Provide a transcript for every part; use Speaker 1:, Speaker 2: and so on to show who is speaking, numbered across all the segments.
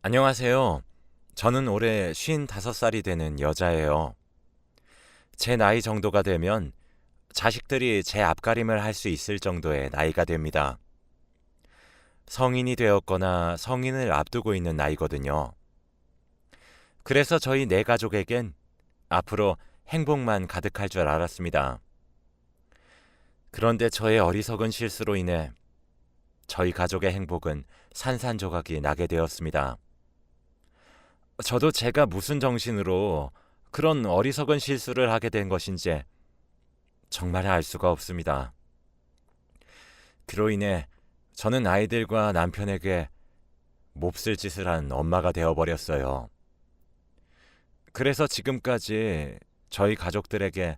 Speaker 1: 안녕하세요. 저는 올해 55살이 되는 여자예요. 제 나이 정도가 되면 자식들이 제 앞가림을 할 수 있을 정도의 나이가 됩니다. 성인이 되었거나 성인을 앞두고 있는 나이거든요. 그래서 저희 네 가족에겐 앞으로 행복만 가득할 줄 알았습니다. 그런데 저의 어리석은 실수로 인해 저희 가족의 행복은 산산조각이 나게 되었습니다. 저도 제가 무슨 정신으로 그런 어리석은 실수를 하게 된 것인지 정말 알 수가 없습니다. 그로 인해 저는 아이들과 남편에게 몹쓸 짓을 한 엄마가 되어버렸어요. 그래서 지금까지 저희 가족들에게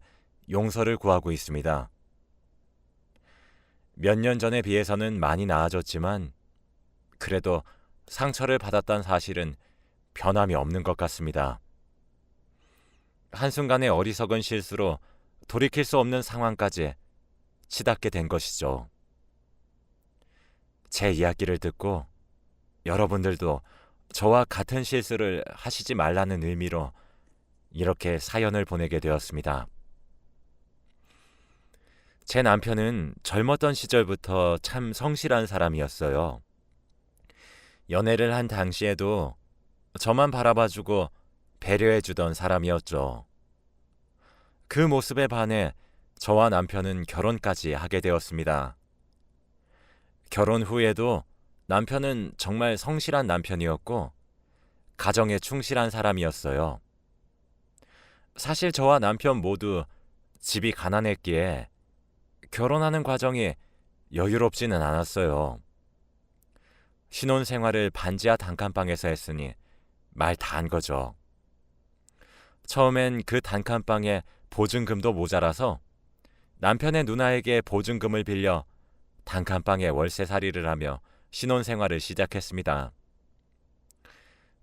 Speaker 1: 용서를 구하고 있습니다. 몇 년 전에 비해서는 많이 나아졌지만 그래도 상처를 받았던 사실은 변함이 없는 것 같습니다. 한순간의 어리석은 실수로 돌이킬 수 없는 상황까지 치닫게 된 것이죠. 제 이야기를 듣고 여러분들도 저와 같은 실수를 하시지 말라는 의미로 이렇게 사연을 보내게 되었습니다. 제 남편은 젊었던 시절부터 참 성실한 사람이었어요. 연애를 한 당시에도 저만 바라봐주고 배려해주던 사람이었죠. 그 모습에 반해 저와 남편은 결혼까지 하게 되었습니다. 결혼 후에도 남편은 정말 성실한 남편이었고 가정에 충실한 사람이었어요. 사실 저와 남편 모두 집이 가난했기에 결혼하는 과정이 여유롭지는 않았어요. 신혼생활을 반지하 단칸방에서 했으니 말 다 한 거죠. 처음엔 그 단칸방에 보증금도 모자라서 남편의 누나에게 보증금을 빌려 단칸방에 월세살이를 하며 신혼생활을 시작했습니다.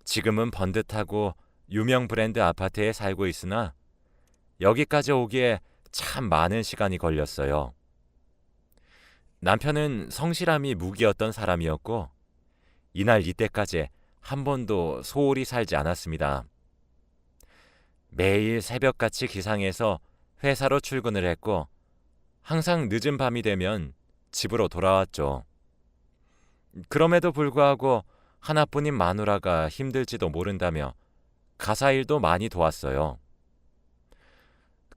Speaker 1: 지금은 번듯하고 유명 브랜드 아파트에 살고 있으나 여기까지 오기에 참 많은 시간이 걸렸어요. 남편은 성실함이 무기였던 사람이었고 이날 이때까지 한 번도 소홀히 살지 않았습니다. 매일 새벽같이 기상해서 회사로 출근을 했고 항상 늦은 밤이 되면 집으로 돌아왔죠. 그럼에도 불구하고 하나뿐인 마누라가 힘들지도 모른다며 가사일도 많이 도왔어요.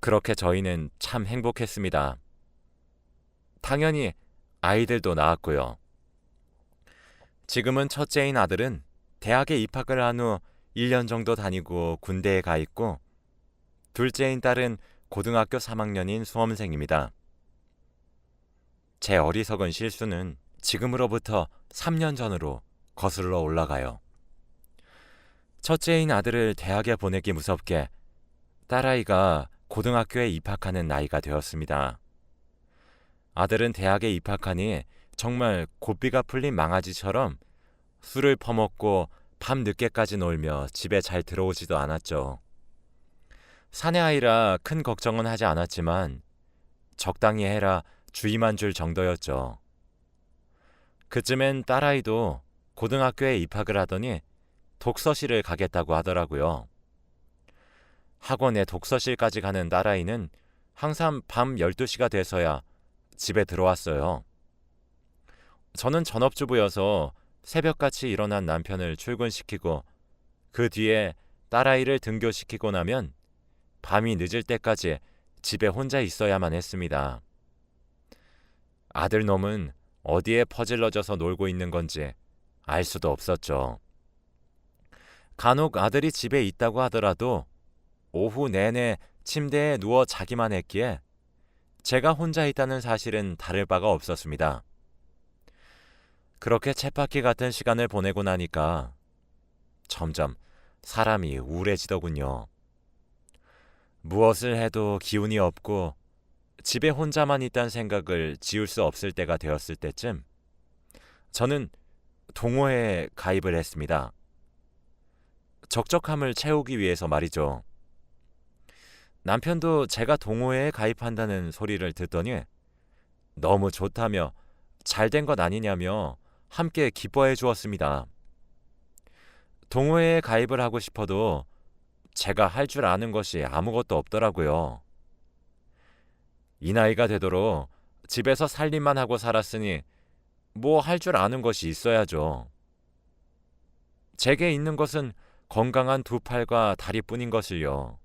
Speaker 1: 그렇게 저희는 참 행복했습니다. 당연히 아이들도 낳았고요. 지금은 첫째인 아들은 대학에 입학을 한 후 1년 정도 다니고 군대에 가 있고 둘째인 딸은 고등학교 3학년인 수험생입니다. 제 어리석은 실수는 지금으로부터 3년 전으로 거슬러 올라가요. 첫째인 아들을 대학에 보내기 무섭게 딸아이가 고등학교에 입학하는 나이가 되었습니다. 아들은 대학에 입학하니 정말 고삐가 풀린 망아지처럼 술을 퍼먹고 밤 늦게까지 놀며 집에 잘 들어오지도 않았죠. 사내아이라 큰 걱정은 하지 않았지만 적당히 해라 주의만 줄 정도였죠. 그쯤엔 딸아이도 고등학교에 입학을 하더니 독서실을 가겠다고 하더라고요. 학원에 독서실까지 가는 딸아이는 항상 밤 12시가 돼서야 집에 들어왔어요. 저는 전업주부여서 새벽같이 일어난 남편을 출근시키고 그 뒤에 딸아이를 등교시키고 나면 밤이 늦을 때까지 집에 혼자 있어야만 했습니다. 아들놈은 어디에 퍼질러져서 놀고 있는 건지 알 수도 없었죠. 간혹 아들이 집에 있다고 하더라도 오후 내내 침대에 누워 자기만 했기에 제가 혼자 있다는 사실은 다를 바가 없었습니다. 그렇게 쳇바퀴 같은 시간을 보내고 나니까 점점 사람이 우울해지더군요. 무엇을 해도 기운이 없고 집에 혼자만 있다는 생각을 지울 수 없을 때가 되었을 때쯤 저는 동호회에 가입을 했습니다. 적적함을 채우기 위해서 말이죠. 남편도 제가 동호회에 가입한다는 소리를 듣더니 너무 좋다며 잘된 것 아니냐며 함께 기뻐해 주었습니다. 동호회에 가입을 하고 싶어도 제가 할 줄 아는 것이 아무것도 없더라고요. 이 나이가 되도록 집에서 살림만 하고 살았으니 뭐 할 줄 아는 것이 있어야죠. 제게 있는 것은 건강한 두 팔과 다리뿐인 것을요.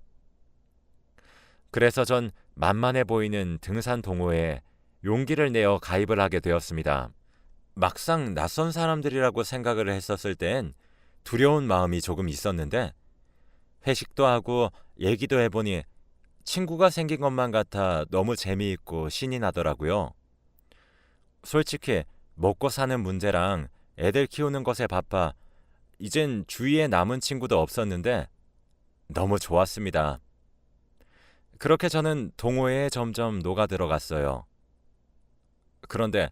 Speaker 1: 그래서 전 만만해 보이는 등산 동호회에 용기를 내어 가입을 하게 되었습니다. 막상 낯선 사람들이라고 생각을 했었을 땐 두려운 마음이 조금 있었는데 회식도 하고 얘기도 해보니 친구가 생긴 것만 같아 너무 재미있고 신이 나더라고요. 솔직히 먹고 사는 문제랑 애들 키우는 것에 바빠 이젠 주위에 남은 친구도 없었는데 너무 좋았습니다. 그렇게 저는 동호회에 점점 녹아들어갔어요. 그런데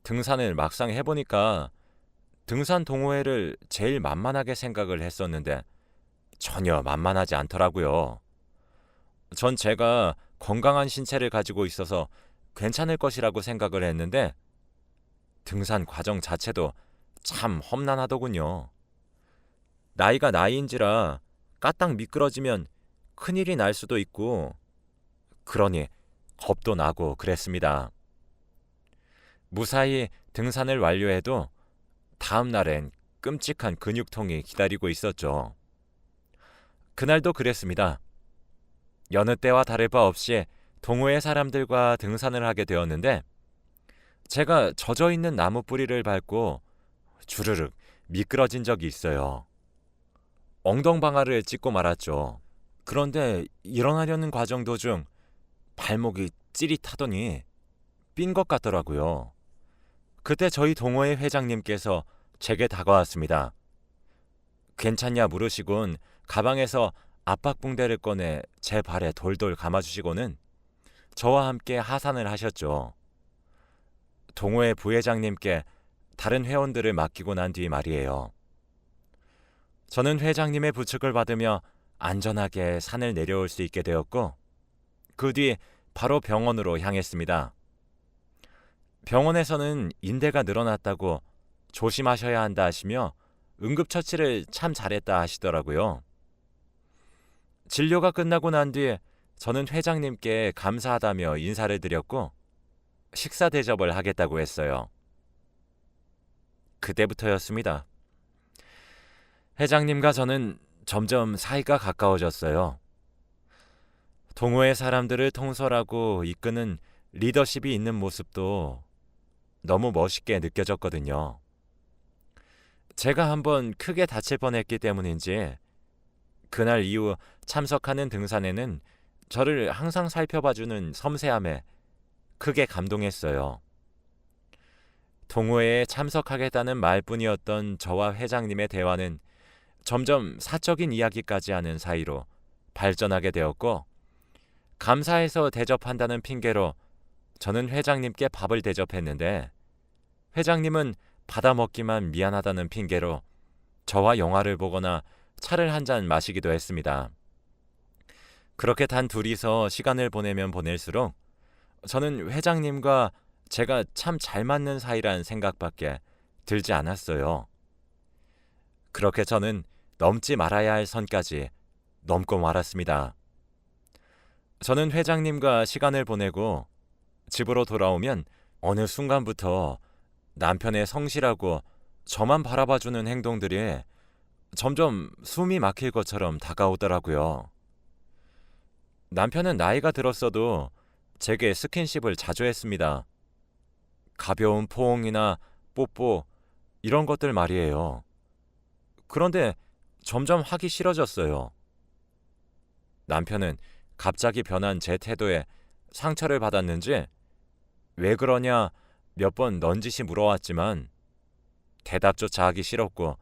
Speaker 1: 등산을 막상 해보니까 등산 동호회를 제일 만만하게 생각을 했었는데 전혀 만만하지 않더라고요. 전 제가 건강한 신체를 가지고 있어서 괜찮을 것이라고 생각을 했는데 등산 과정 자체도 참 험난하더군요. 나이가 나이인지라 까딱 미끄러지면 큰일이 날 수도 있고 그러니 겁도 나고 그랬습니다. 무사히 등산을 완료해도 다음 날엔 끔찍한 근육통이 기다리고 있었죠. 그날도 그랬습니다. 여느 때와 다를 바 없이 동호회 사람들과 등산을 하게 되었는데 제가 젖어있는 나무 뿌리를 밟고 주르륵 미끄러진 적이 있어요. 엉덩방아를 찢고 말았죠. 그런데 일어나려는 과정 도중 발목이 찌릿하더니 삔 것 같더라고요. 그때 저희 동호회 회장님께서 제게 다가왔습니다. 괜찮냐 물으시곤 가방에서 압박붕대를 꺼내 제 발에 돌돌 감아주시고는 저와 함께 하산을 하셨죠. 동호회 부회장님께 다른 회원들을 맡기고 난 뒤 말이에요. 저는 회장님의 부축을 받으며 안전하게 산을 내려올 수 있게 되었고 그 뒤 바로 병원으로 향했습니다. 병원에서는 인대가 늘어났다고 조심하셔야 한다 하시며 응급처치를 참 잘했다 하시더라고요. 진료가 끝나고 난 뒤 저는 회장님께 감사하다며 인사를 드렸고 식사 대접을 하겠다고 했어요. 그때부터였습니다. 회장님과 저는 점점 사이가 가까워졌어요. 동호회 사람들을 통솔하고 이끄는 리더십이 있는 모습도 너무 멋있게 느껴졌거든요. 제가 한번 크게 다칠 뻔했기 때문인지 그날 이후 참석하는 등산에는 저를 항상 살펴봐주는 섬세함에 크게 감동했어요. 동호회에 참석하겠다는 말뿐이었던 저와 회장님의 대화는 점점 사적인 이야기까지 하는 사이로 발전하게 되었고 감사해서 대접한다는 핑계로 저는 회장님께 밥을 대접했는데 회장님은 받아먹기만 미안하다는 핑계로 저와 영화를 보거나 차를 한 잔 마시기도 했습니다. 그렇게 단 둘이서 시간을 보내면 보낼수록 저는 회장님과 제가 참 잘 맞는 사이란 생각밖에 들지 않았어요. 그렇게 저는 넘지 말아야 할 선까지 넘고 말았습니다. 저는 회장님과 시간을 보내고 집으로 돌아오면 어느 순간부터 남편의 성실하고 저만 바라봐주는 행동들이 점점 숨이 막힐 것처럼 다가오더라고요. 남편은 나이가 들었어도 제게 스킨십을 자주 했습니다. 가벼운 포옹이나 뽀뽀 이런 것들 말이에요. 그런데 점점 하기 싫어졌어요. 남편은 갑자기 변한 제 태도에 상처를 받았는지 왜 그러냐 몇 번 넌지시 물어왔지만 대답조차 하기 싫었고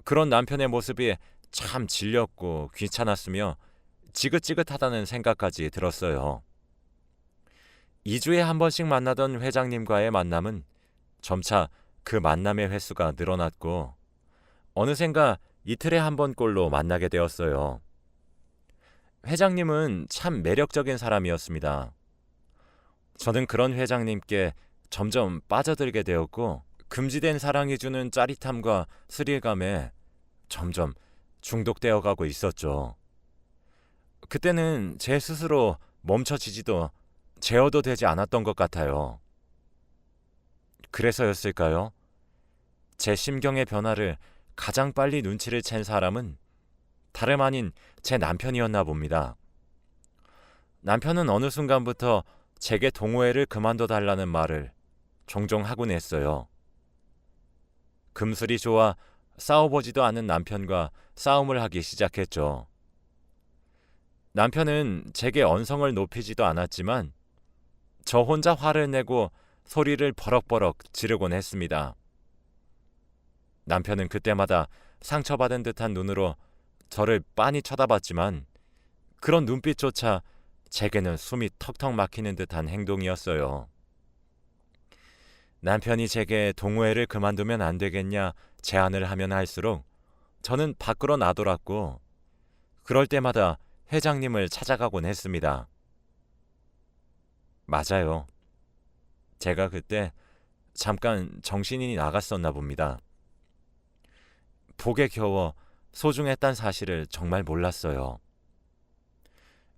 Speaker 1: 그런 남편의 모습이 참 질렸고 귀찮았으며 지긋지긋하다는 생각까지 들었어요. 2주에 한 번씩 만나던 회장님과의 만남은 점차 그 만남의 횟수가 늘어났고 어느샌가 이틀에 한 번꼴로 만나게 되었어요. 회장님은 참 매력적인 사람이었습니다. 저는 그런 회장님께 점점 빠져들게 되었고 금지된 사랑이 주는 짜릿함과 스릴감에 점점 중독되어 가고 있었죠. 그때는 제 스스로 멈춰지지도 제어도 되지 않았던 것 같아요. 그래서였을까요? 제 심경의 변화를 가장 빨리 눈치를 챈 사람은 다름 아닌 제 남편이었나 봅니다. 남편은 어느 순간부터 제게 동호회를 그만둬 달라는 말을 종종 하곤 했어요. 금술이 좋아 싸워보지도 않은 남편과 싸움을 하기 시작했죠. 남편은 제게 언성을 높이지도 않았지만 저 혼자 화를 내고 소리를 버럭버럭 지르곤 했습니다. 남편은 그때마다 상처받은 듯한 눈으로 저를 빤히 쳐다봤지만 그런 눈빛조차 제게는 숨이 턱턱 막히는 듯한 행동이었어요. 남편이 제게 동호회를 그만두면 안 되겠냐 제안을 하면 할수록 저는 밖으로 나돌았고 그럴 때마다 회장님을 찾아가곤 했습니다. 맞아요. 제가 그때 잠깐 정신이 나갔었나 봅니다. 복에 겨워 소중했단 사실을 정말 몰랐어요.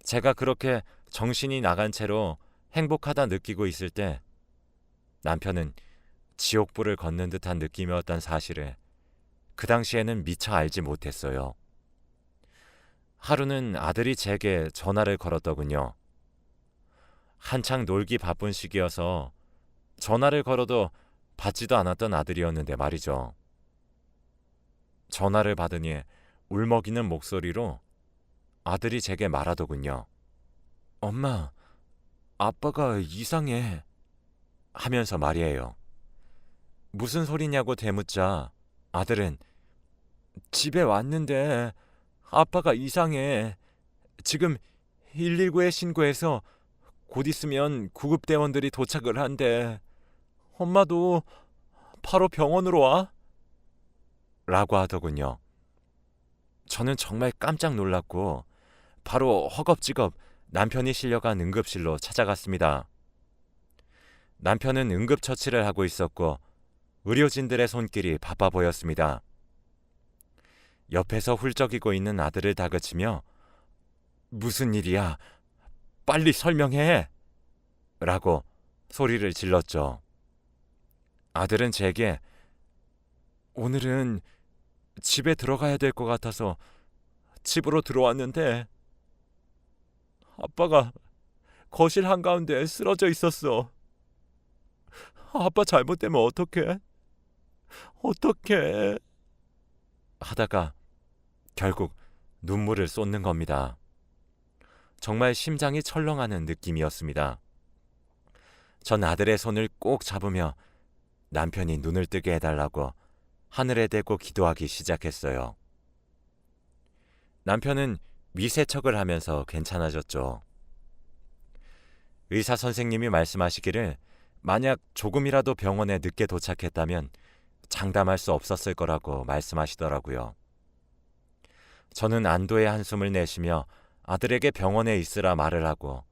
Speaker 1: 제가 그렇게 정신이 나간 채로 행복하다 느끼고 있을 때 남편은 지옥불을 걷는 듯한 느낌이었단 사실을 그 당시에는 미처 알지 못했어요. 하루는 아들이 제게 전화를 걸었더군요. 한창 놀기 바쁜 시기여서 전화를 걸어도 받지도 않았던 아들이었는데 말이죠. 전화를 받으니 울먹이는 목소리로 아들이 제게 말하더군요. 엄마, 아빠가 이상해. 하면서 말이에요. 무슨 소리냐고 되묻자 아들은 집에 왔는데 아빠가 이상해. 지금 119에 신고해서 곧 있으면 구급대원들이 도착을 한대. 엄마도 바로 병원으로 와. 라고 하더군요. 저는 정말 깜짝 놀랐고 바로 허겁지겁 남편이 실려간 응급실로 찾아갔습니다. 남편은 응급처치를 하고 있었고 의료진들의 손길이 바빠 보였습니다. 옆에서 훌쩍이고 있는 아들을 다그치며 무슨 일이야? 빨리 설명해! 라고 소리를 질렀죠. 아들은 제게 오늘은 집에 들어가야 될 것 같아서 집으로 들어왔는데 아빠가 거실 한가운데 쓰러져 있었어. 아빠 잘못되면 어떡해? 어떡해? 하다가 결국 눈물을 쏟는 겁니다. 정말 심장이 철렁하는 느낌이었습니다. 전 아들의 손을 꼭 잡으며 남편이 눈을 뜨게 해달라고 하늘에 대고 기도하기 시작했어요. 남편은 위세척을 하면서 괜찮아졌죠. 의사 선생님이 말씀하시기를 만약 조금이라도 병원에 늦게 도착했다면 장담할 수 없었을 거라고 말씀하시더라고요. 저는 안도의 한숨을 내쉬며 아들에게 병원에 있으라 말을 하고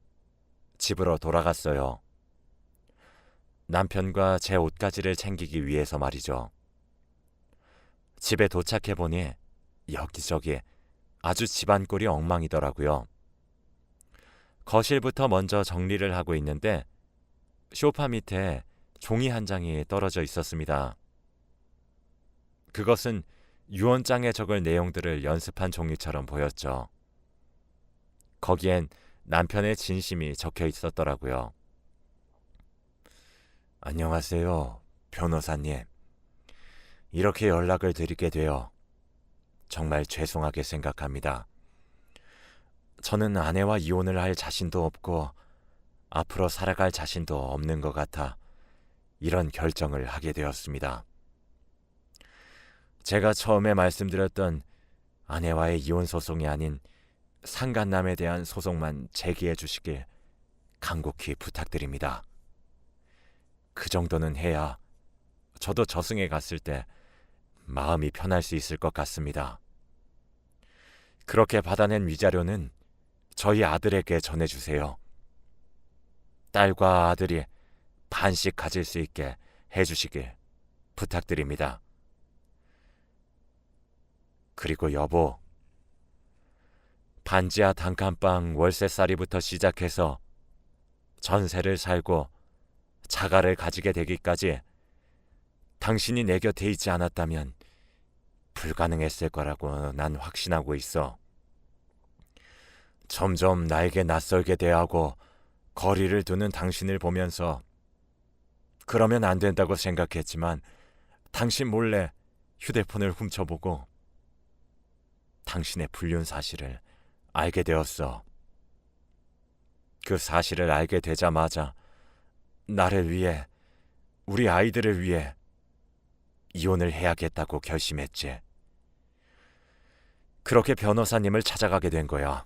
Speaker 1: 집으로 돌아갔어요. 남편과 제 옷가지를 챙기기 위해서 말이죠. 집에 도착해보니 여기저기 아주 집안꼴이 엉망이더라고요. 거실부터 먼저 정리를 하고 있는데 소파 밑에 종이 한 장이 떨어져 있었습니다. 그것은 유언장에 적을 내용들을 연습한 종이처럼 보였죠. 거기엔 남편의 진심이 적혀 있었더라고요. 안녕하세요, 변호사님. 이렇게 연락을 드리게 되어 정말 죄송하게 생각합니다. 저는 아내와 이혼을 할 자신도 없고 앞으로 살아갈 자신도 없는 것 같아 이런 결정을 하게 되었습니다. 제가 처음에 말씀드렸던 아내와의 이혼 소송이 아닌 상간남에 대한 소송만 제기해 주시길 간곡히 부탁드립니다. 그 정도는 해야 저도 저승에 갔을 때 마음이 편할 수 있을 것 같습니다. 그렇게 받아낸 위자료는 저희 아들에게 전해주세요. 딸과 아들이 반씩 가질 수 있게 해주시길 부탁드립니다. 그리고 여보, 반지하 단칸방 월세살이부터 시작해서 전세를 살고 자가를 가지게 되기까지 당신이 내 곁에 있지 않았다면 불가능했을 거라고 난 확신하고 있어. 점점 나에게 낯설게 대하고 거리를 두는 당신을 보면서 그러면 안 된다고 생각했지만 당신 몰래 휴대폰을 훔쳐보고 당신의 불륜 사실을 알게 되었어. 그 사실을 알게 되자마자 나를 위해, 우리 아이들을 위해 이혼을 해야겠다고 결심했지. 그렇게 변호사님을 찾아가게 된 거야.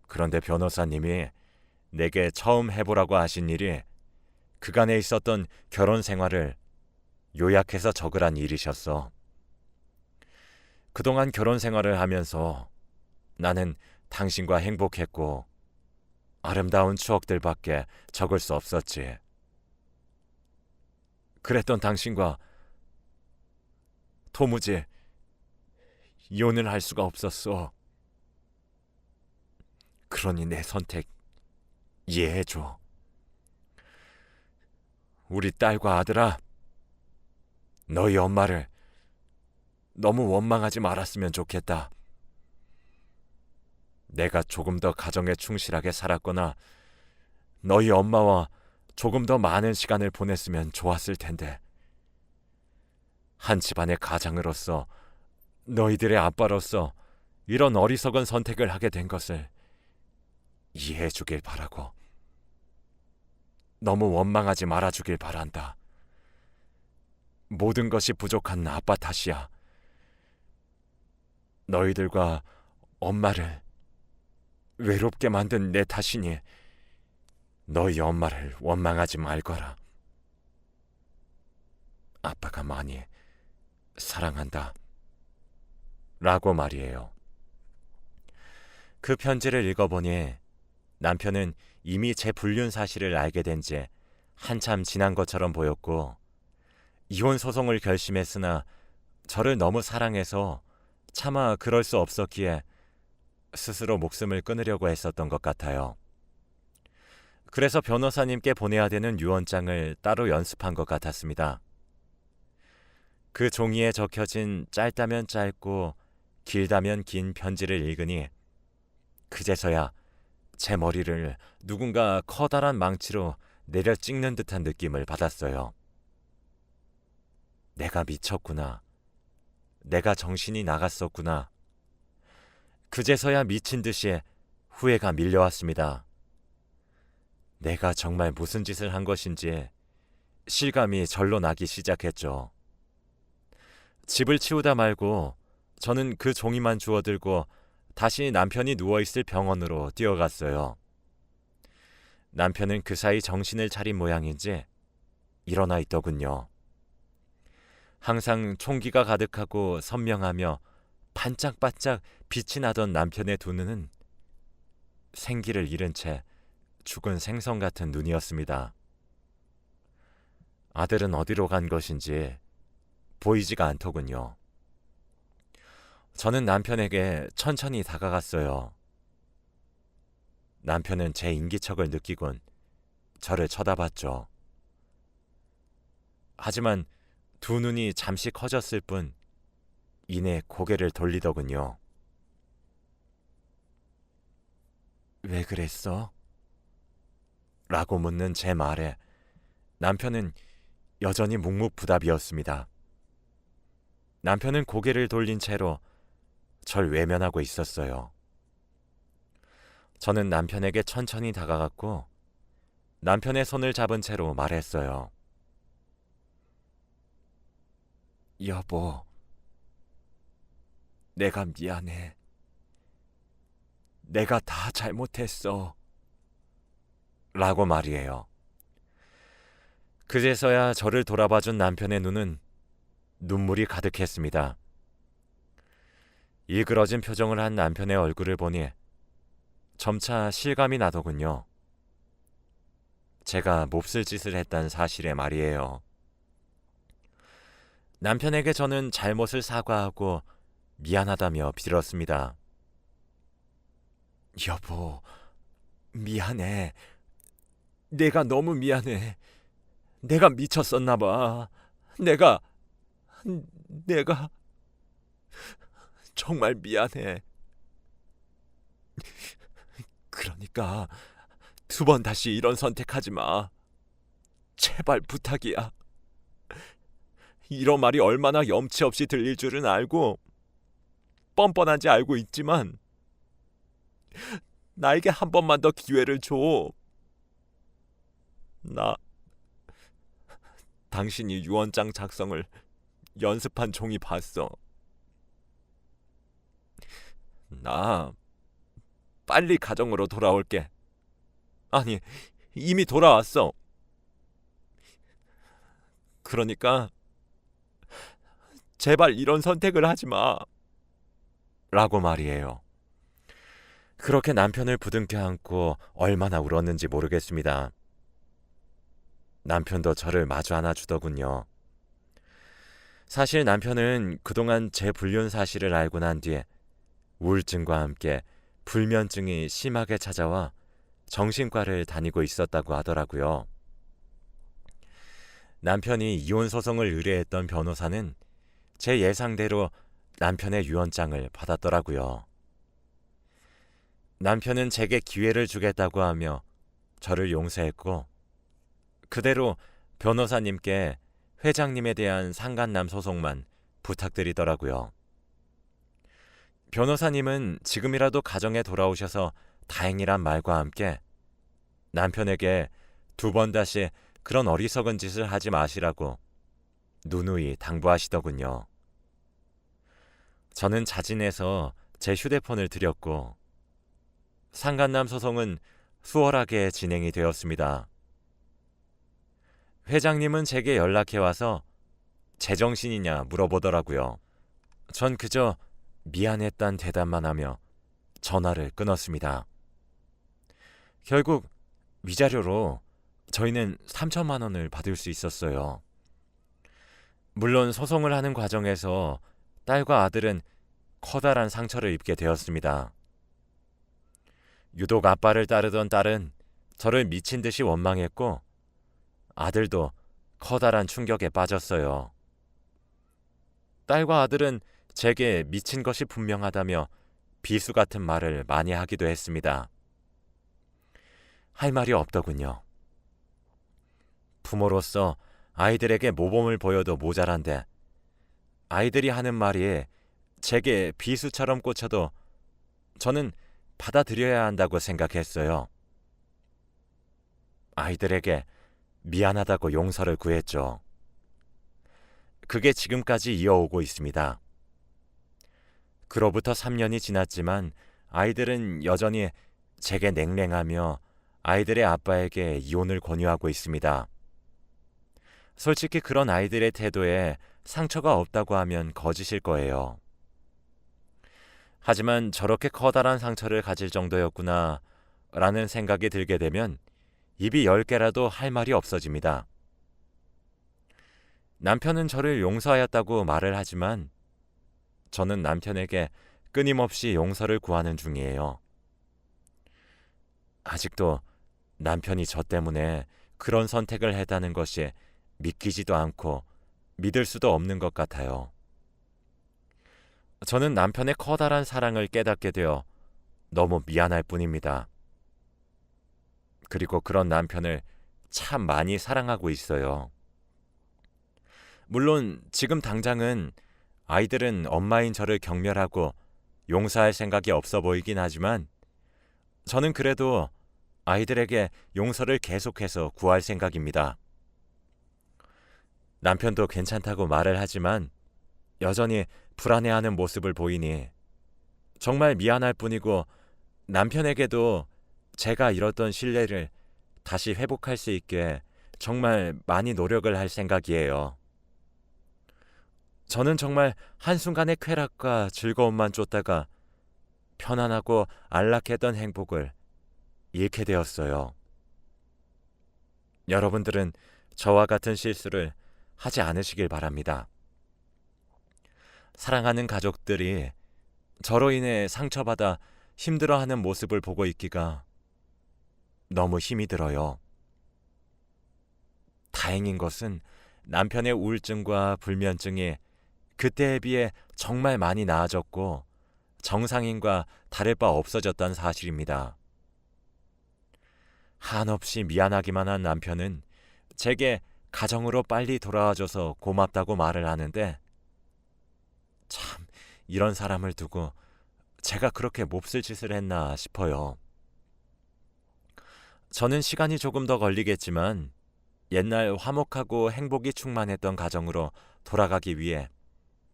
Speaker 1: 그런데 변호사님이 내게 처음 해보라고 하신 일이 그간에 있었던 결혼 생활을 요약해서 적으란 일이셨어. 그동안 결혼 생활을 하면서 나는 당신과 행복했고 아름다운 추억들밖에 적을 수 없었지. 그랬던 당신과 도무지 이혼을 할 수가 없었어. 그러니 내 선택 이해해줘. 우리 딸과 아들아, 너희 엄마를 너무 원망하지 말았으면 좋겠다. 내가 조금 더 가정에 충실하게 살았거나 너희 엄마와 조금 더 많은 시간을 보냈으면 좋았을 텐데, 한 집안의 가장으로서, 너희들의 아빠로서 이런 어리석은 선택을 하게 된 것을 이해해 주길 바라고, 너무 원망하지 말아주길 바란다. 모든 것이 부족한 아빠 탓이야. 너희들과 엄마를 외롭게 만든 내 탓이니 너희 엄마를 원망하지 말거라. 아빠가 많이 사랑한다. 라고 말이에요. 그 편지를 읽어보니 남편은 이미 제 불륜 사실을 알게 된 지 한참 지난 것처럼 보였고, 이혼 소송을 결심했으나 저를 너무 사랑해서 차마 그럴 수 없었기에 스스로 목숨을 끊으려고 했었던 것 같아요. 그래서 변호사님께 보내야 되는 유언장을 따로 연습한 것 같았습니다. 그 종이에 적혀진 짧다면 짧고 길다면 긴 편지를 읽으니 그제서야 제 머리를 누군가 커다란 망치로 내려 찍는 듯한 느낌을 받았어요. 내가 미쳤구나. 내가 정신이 나갔었구나. 그제서야 미친 듯이 후회가 밀려왔습니다. 내가 정말 무슨 짓을 한 것인지 실감이 절로 나기 시작했죠. 집을 치우다 말고 저는 그 종이만 주워들고 다시 남편이 누워있을 병원으로 뛰어갔어요. 남편은 그 사이 정신을 차린 모양인지 일어나 있더군요. 항상 총기가 가득하고 선명하며 반짝반짝 빛이 나던 남편의 두 눈은 생기를 잃은 채 죽은 생선 같은 눈이었습니다. 아들은 어디로 간 것인지 보이지가 않더군요. 저는 남편에게 천천히 다가갔어요. 남편은 제 인기척을 느끼곤 저를 쳐다봤죠. 하지만 두 눈이 잠시 커졌을 뿐 이내 고개를 돌리더군요. 왜 그랬어? 라고 묻는 제 말에 남편은 여전히 묵묵부답이었습니다. 남편은 고개를 돌린 채로 절 외면하고 있었어요. 저는 남편에게 천천히 다가갔고 남편의 손을 잡은 채로 말했어요. 여보, 내가 미안해. 내가 다 잘못했어. 라고 말이에요. 그제서야 저를 돌아봐준 남편의 눈은 눈물이 가득했습니다. 일그러진 표정을 한 남편의 얼굴을 보니 점차 실감이 나더군요. 제가 몹쓸 짓을 했다는 사실에 말이에요. 남편에게 저는 잘못을 사과하고 미안하다며 빌었습니다. 여보, 미안해. 내가 너무 미안해. 내가 미쳤었나 봐. 내가 정말 미안해. 그러니까 두 번 다시 이런 선택하지 마. 제발 부탁이야. 이런 말이 얼마나 염치 없이 들릴 줄은 알고 뻔뻔한지 알고 있지만 나에게 한 번만 더 기회를 줘. 나 당신이 유언장 작성을 연습한 종이 봤어. 나 빨리 가정으로 돌아올게. 아니, 이미 돌아왔어. 그러니까 제발 이런 선택을 하지 마. 라고 말이에요. 그렇게 남편을 부둥켜 안고 얼마나 울었는지 모르겠습니다. 남편도 저를 마주 안아주더군요. 사실 남편은 그동안 제 불륜 사실을 알고 난 뒤에 우울증과 함께 불면증이 심하게 찾아와 정신과를 다니고 있었다고 하더라고요. 남편이 이혼 소송을 의뢰했던 변호사는 제 예상대로 남편의 유언장을 받았더라고요. 남편은 제게 기회를 주겠다고 하며 저를 용서했고 그대로 변호사님께 회장님에 대한 상간남 소송만 부탁드리더라고요. 변호사님은 지금이라도 가정에 돌아오셔서 다행이란 말과 함께 남편에게 두 번 다시 그런 어리석은 짓을 하지 마시라고 누누이 당부하시더군요. 저는 자진해서 제 휴대폰을 드렸고 상간남 소송은 수월하게 진행이 되었습니다. 회장님은 제게 연락해와서 제정신이냐 물어보더라고요. 전 그저 미안했단 대답만 하며 전화를 끊었습니다. 결국 위자료로 저희는 3천만 원을 받을 수 있었어요. 물론 소송을 하는 과정에서 딸과 아들은 커다란 상처를 입게 되었습니다. 유독 아빠를 따르던 딸은 저를 미친 듯이 원망했고 아들도 커다란 충격에 빠졌어요. 딸과 아들은 제게 미친 것이 분명하다며 비수 같은 말을 많이 하기도 했습니다. 할 말이 없더군요. 부모로서 아이들에게 모범을 보여도 모자란데 아이들이 하는 말이 제게 비수처럼 꽂혀도 저는 받아들여야 한다고 생각했어요. 아이들에게 미안하다고 용서를 구했죠. 그게 지금까지 이어오고 있습니다. 그로부터 3년이 지났지만 아이들은 여전히 제게 냉랭하며 아이들의 아빠에게 이혼을 권유하고 있습니다. 솔직히 그런 아이들의 태도에 상처가 없다고 하면 거짓일 거예요. 하지만 저렇게 커다란 상처를 가질 정도였구나 라는 생각이 들게 되면 입이 10개라도 할 말이 없어집니다. 남편은 저를 용서하였다고 말을 하지만 저는 남편에게 끊임없이 용서를 구하는 중이에요. 아직도 남편이 저 때문에 그런 선택을 했다는 것이 믿기지도 않고 믿을 수도 없는 것 같아요. 저는 남편의 커다란 사랑을 깨닫게 되어 너무 미안할 뿐입니다. 그리고 그런 남편을 참 많이 사랑하고 있어요. 물론 지금 당장은 아이들은 엄마인 저를 경멸하고 용서할 생각이 없어 보이긴 하지만 저는 그래도 아이들에게 용서를 계속해서 구할 생각입니다. 남편도 괜찮다고 말을 하지만 여전히 불안해하는 모습을 보이니 정말 미안할 뿐이고 남편에게도 제가 잃었던 신뢰를 다시 회복할 수 있게 정말 많이 노력을 할 생각이에요. 저는 정말 한순간의 쾌락과 즐거움만 쫓다가 편안하고 안락했던 행복을 잃게 되었어요. 여러분들은 저와 같은 실수를 하지 않으시길 바랍니다. 사랑하는 가족들이 저로 인해 상처받아 힘들어하는 모습을 보고 있기가 너무 힘이 들어요. 다행인 것은 남편의 우울증과 불면증이 그때에 비해 정말 많이 나아졌고 정상인과 다를 바 없어졌다는 사실입니다. 한없이 미안하기만 한 남편은 제게 가정으로 빨리 돌아와줘서 고맙다고 말을 하는데, 참, 이런 사람을 두고 제가 그렇게 몹쓸 짓을 했나 싶어요. 저는 시간이 조금 더 걸리겠지만 옛날 화목하고 행복이 충만했던 가정으로 돌아가기 위해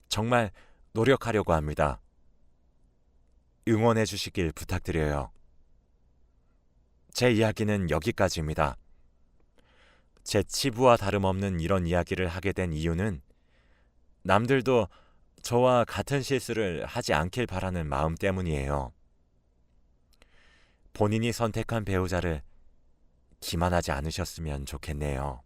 Speaker 1: 정말 노력하려고 합니다. 응원해 주시길 부탁드려요. 제 이야기는 여기까지입니다. 제 치부와 다름없는 이런 이야기를 하게 된 이유는 남들도 저와 같은 실수를 하지 않길 바라는 마음 때문이에요. 본인이 선택한 배우자를 기만하지 않으셨으면 좋겠네요.